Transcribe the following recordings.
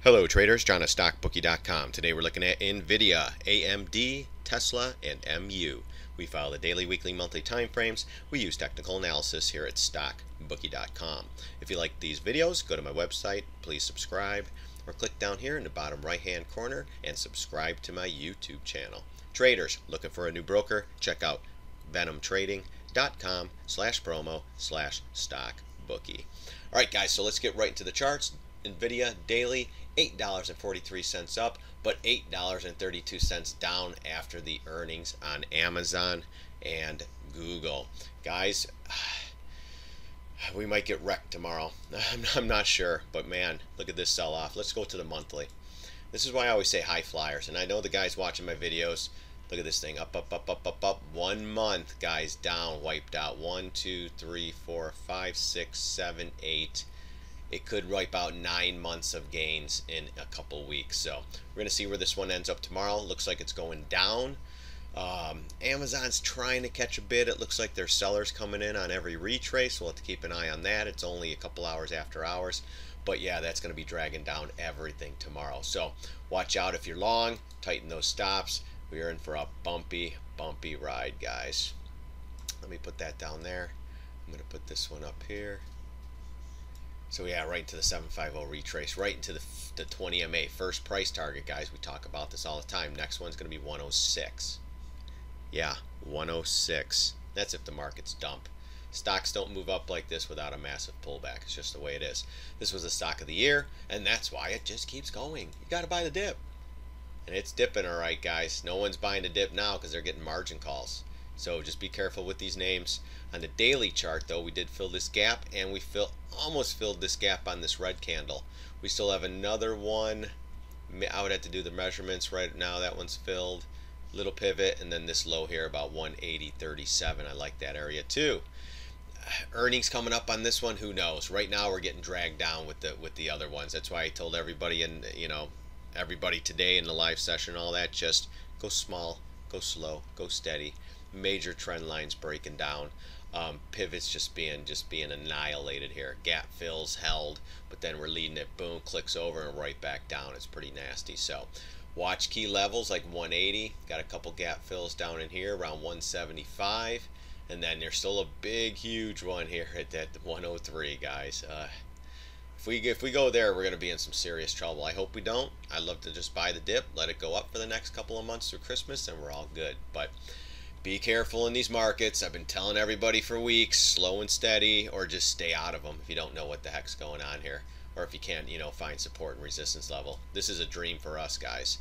Hello traders, John at StockBookie.com. Today we're looking at NVDA, AMD, Tesla, and MU. We follow the daily, weekly, monthly time frames. We use technical analysis here at StockBookie.com. If you like these videos, go to my website, please subscribe, or click down here in the bottom right hand corner and subscribe to my YouTube channel. Traders, looking for a new broker? Check out venomtrading.com/promo/StockBookie. Alright guys, so let's get right into the charts. NVIDIA daily, $8.43 up, but $8.32 down after the earnings on Amazon and Google. Guys, we might get wrecked tomorrow. I'm not sure, but man, look at this sell-off. Let's go to the monthly. This is why I always say high flyers, and I know the guys watching my videos, look at this thing, up, up, up, up, up, up. 1 month, guys, down, wiped out. 1, 2, 3, 4, 5, 6, 7, 8. It could wipe out 9 months of gains in a couple weeks. So we're going to see where this one ends up tomorrow. Looks like it's going down. Amazon's trying to catch a bid. It looks like there's sellers coming in on every retrace. We'll have to keep an eye on that. It's only a couple hours after hours. But yeah, that's going to be dragging down everything tomorrow. So watch out if you're long. Tighten those stops. We are in for a bumpy, bumpy ride, guys. Let me put that down there. I'm going to put this one up here. So yeah, right into the 750 retrace, right into the 20 MA first price target, guys. We talk about this all the time. Next one's going to be 106. Yeah, 106. That's if the markets dump. Stocks don't move up like this without a massive pullback. It's just the way it is. This was the stock of the year, and that's why it just keeps going. You got to buy the dip. And it's dipping all right, guys. No one's buying the dip now because they're getting margin calls. So just be careful with these names. On the daily chart, though, we did fill this gap, and we almost filled this gap on this red candle. We still have another one. I would have to do the measurements right now. That one's filled. Little pivot, and then this low here about 180.37. I like that area too. Earnings coming up on this one. Who knows? Right now we're getting dragged down with the other ones. That's why I told everybody and everybody today in the live session, all that, just go small, go slow, go steady. Major trend lines breaking down. Pivots just being annihilated here. Gap fills held, but then we're leading it, boom, clicks over and right back down. It's pretty nasty. So watch key levels like 180. Got a couple gap fills down in here around 175, and then there's still a big huge one here at that 103, guys. If we go there, we're going to be in some serious trouble. I hope we don't. I'd love to just buy the dip, let it go up for the next couple of months through Christmas, and we're all good. But be careful in these markets. I've been telling everybody for weeks, slow and steady, or just stay out of them if you don't know what the heck's going on here, or if you can't, find support and resistance level. This is a dream for us, guys.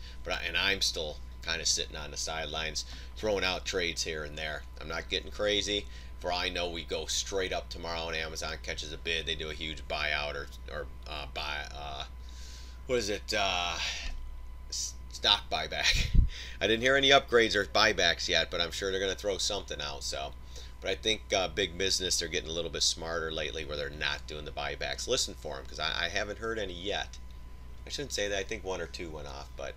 And I'm still kind of sitting on the sidelines, throwing out trades here and there. I'm not getting crazy. For all I know, we go straight up tomorrow, and Amazon catches a bid. They do a huge buyout or buy. What is it? Stock buyback. I didn't hear any upgrades or buybacks yet, but I'm sure they're going to throw something out. So, but I think big business, they're getting a little bit smarter lately where they're not doing the buybacks. Listen for them, because I haven't heard any yet. I shouldn't say that. I think 1 or 2 went off, but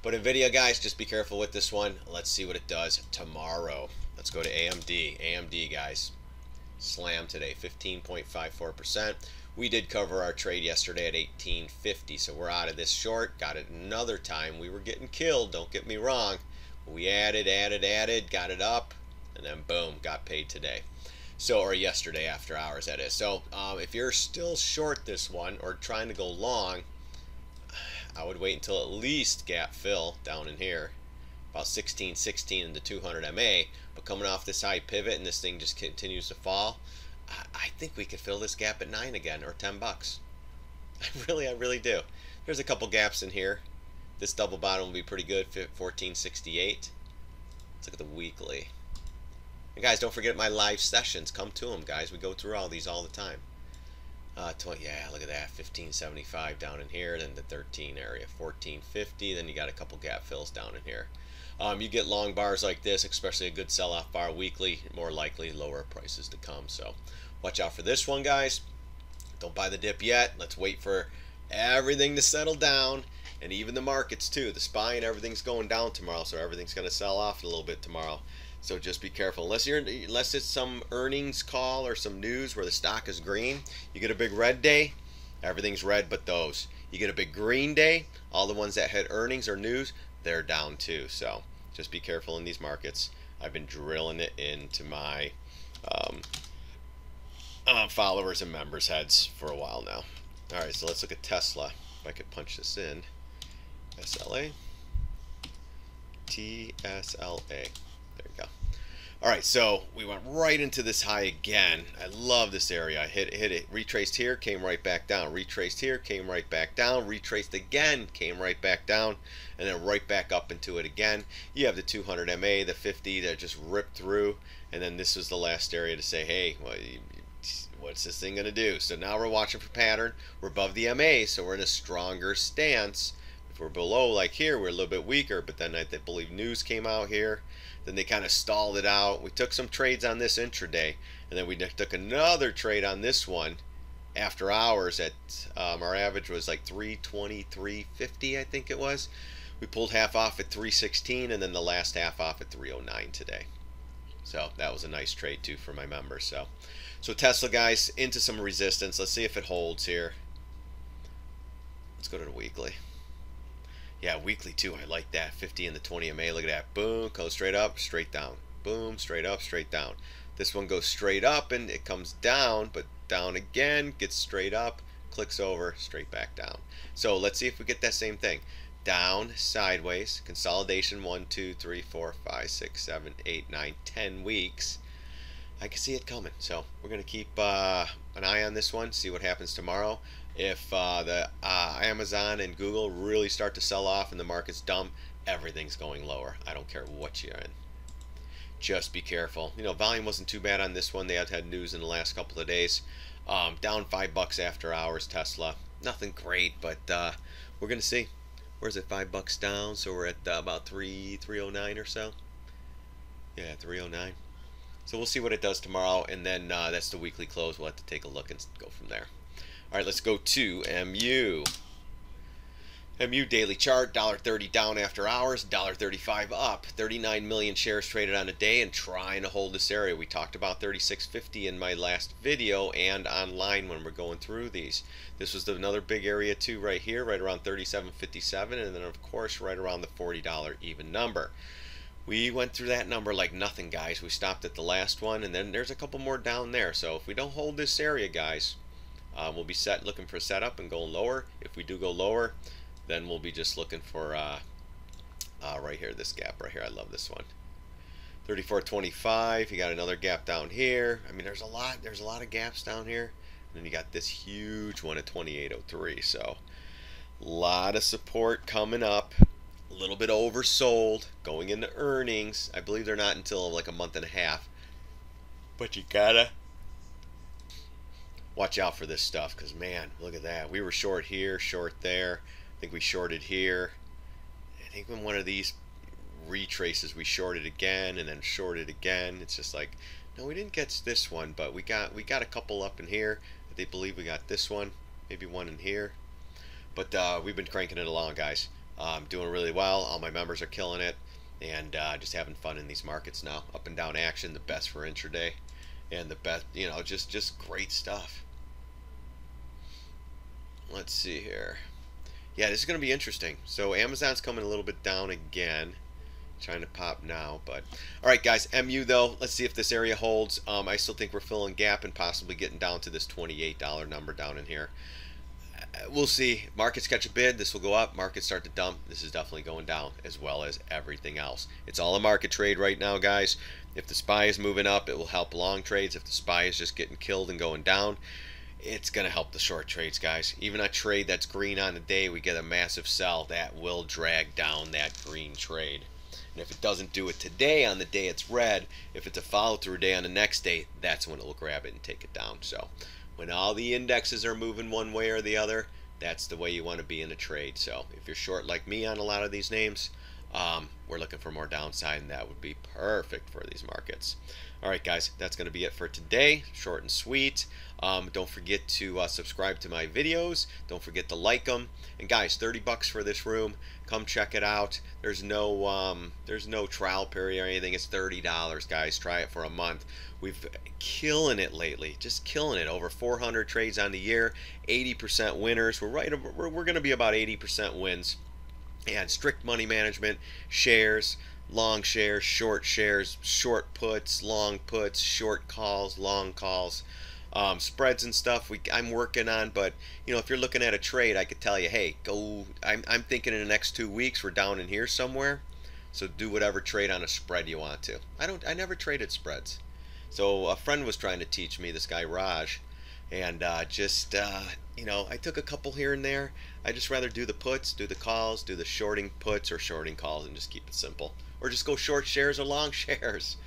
NVIDIA, guys, just be careful with this one. Let's see what it does tomorrow. Let's go to AMD. AMD, guys, slam today, 15.54%. We did cover our trade yesterday at 1850, so we're out of this short. Got it another time. We were getting killed, don't get me wrong. We added, got it up, and then boom, got paid today. So, or yesterday after hours, that is. So, if you're still short this one or trying to go long, I would wait until at least gap fill down in here, about 1616 into 200 MA. But coming off this high pivot and this thing just continues to fall, I think we could fill this gap at 9 again, or 10 bucks. I really do. There's a couple gaps in here. This double bottom will be pretty good, 1468. Let's look at the weekly. And guys, don't forget my live sessions. Come to them, guys. We go through all these all the time. Yeah, look at that, 1575 down in here, then the 13 area, 1450. Then you got a couple gap fills down in here. You get long bars like this, especially a good sell-off bar weekly, more likely lower prices to come. So watch out for this one, guys. Don't buy the dip yet. Let's wait for everything to settle down, and even the markets too. The SPY and everything's going down tomorrow, so everything's going to sell off a little bit tomorrow. So just be careful. Unless it's some earnings call or some news where the stock is green, you get a big red day, Everything's red but those. You get a big green day, all the ones that had earnings or news, they're down too. So just be careful in these markets. I've been drilling it into my followers and members' heads for a while now. All right, so let's look at Tesla. If I could punch this in. SLA. TSLA. There you go. All right, so we went right into this high again. I love this area. I hit it, retraced here, came right back down. Retraced here, came right back down. Retraced again, came right back down, and then right back up into it again. You have the 200 MA, the 50 that just ripped through, and then this was the last area to say, hey, well, what's this thing going to do? So now we're watching for pattern. We're above the MA, so we're in a stronger stance. If we're below, like here, we're a little bit weaker, but then I believe news came out here. Then they kind of stalled it out. We took some trades on this intraday, and then we took another trade on this one after hours at our average was like 323.50, I think it was. We pulled half off at 316, and then the last half off at 309 today. So that was a nice trade too for my members. So Tesla, guys, into some resistance. Let's see if it holds here. Let's go to the weekly. Yeah, weekly too. I like that. 50 and the 20 MA. Look at that. Boom. Goes straight up, straight down. Boom. Straight up, straight down. This one goes straight up and it comes down, but down again. Gets straight up. Clicks over. Straight back down. So let's see if we get that same thing. Down, sideways. Consolidation. 1, 2, 3, 4, 5, 6, 7, 8, 9, 10 weeks. I can see it coming. So we're going to keep an eye on this one. See what happens tomorrow. If the Amazon and Google really start to sell off and the market's dump, everything's going lower. I don't care what you're in. Just be careful. You know, volume wasn't too bad on this one. They have had news in the last couple of days. Down $5 after hours, Tesla. Nothing great, but we're going to see. Where's it? $5 down, so we're at about 309 or so. Yeah, 309. So we'll see what it does tomorrow, and then that's the weekly close. We'll have to take a look and go from there. All right, let's go to MU. MU daily chart, $1.30 down after hours, $1.35 up. 39 million shares traded on a day and trying to hold this area. We talked about 36.50 in my last video and online when we're going through these. This was another big area too right here, right around 37.57, and then of course right around the $40 even number. We went through that number like nothing, guys. We stopped at the last one, and then there's a couple more down there. So if we don't hold this area, guys, we'll be looking for a setup and going lower. If we do go lower, then we'll be just looking for right here, this gap right here. I love this one. 34.25. You got another gap down here. I mean, there's a lot of gaps down here. And then you got this huge one at 28.03. So a lot of support coming up. A little bit oversold going into earnings. I believe they're not until like a month and a half. But you gotta watch out for this stuff, because man, look at that. We were short here, short there. I think we shorted here. I think when one of these retraces, we shorted again and then shorted again. It's just like, no, we didn't get this one, but we got a couple up in here. They believe we got this one, maybe one in here. But we've been cranking it along, guys. Doing really well. All my members are killing it, and just having fun in these markets now. Up and down action, the best for intraday, and the best, you know, just great stuff. Let's see here. Yeah, this is going to be interesting. So Amazon's coming a little bit down again. Trying to pop now, but all right, guys. MU though, let's see if this area holds. I still think we're filling gap and possibly getting down to this $28 number down in here. We'll see. Markets catch a bid, this will go up. Markets start to dump, this is definitely going down, as well as everything else. It's all a market trade right now, guys. If the SPY is moving up, it will help long trades. If the SPY is just getting killed and going down, it's going to help the short trades, guys. Even a trade that's green on the day, we get a massive sell, that will drag down that green trade. And if it doesn't do it today, on the day it's red, if it's a follow-through day on the next day, that's when it will grab it and take it down. So when all the indexes are moving one way or the other, that's the way you want to be in a trade. So if you're short like me on a lot of these names, We're looking for more downside, and that would be perfect for these markets. All right, guys, that's going to be it for today. Short and sweet. Don't forget to subscribe to my videos. Don't forget to like them. And guys, 30 bucks for this room. Come check it out. There's no trial period or anything. It's $30, guys. Try it for a month. We've killing it lately. Just killing it. Over 400 trades on the year. 80% winners. We're going to be about 80% wins. And strict money management, shares, long shares, short puts, long puts, short calls, long calls, spreads and stuff I'm working on. But if you're looking at a trade, I could tell you, hey, go. I'm thinking in the next 2 weeks we're down in here somewhere, so do whatever trade on a spread you want to. I never traded spreads. So a friend was trying to teach me, this guy Raj, and I took a couple here and there. I just rather do the puts, do the calls, do the shorting puts or shorting calls, and just keep it simple. Or just go short shares or long shares.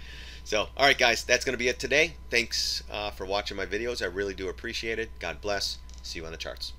So, all right, guys, that's going to be it today. Thanks for watching my videos. I really do appreciate it. God bless. See you on the charts.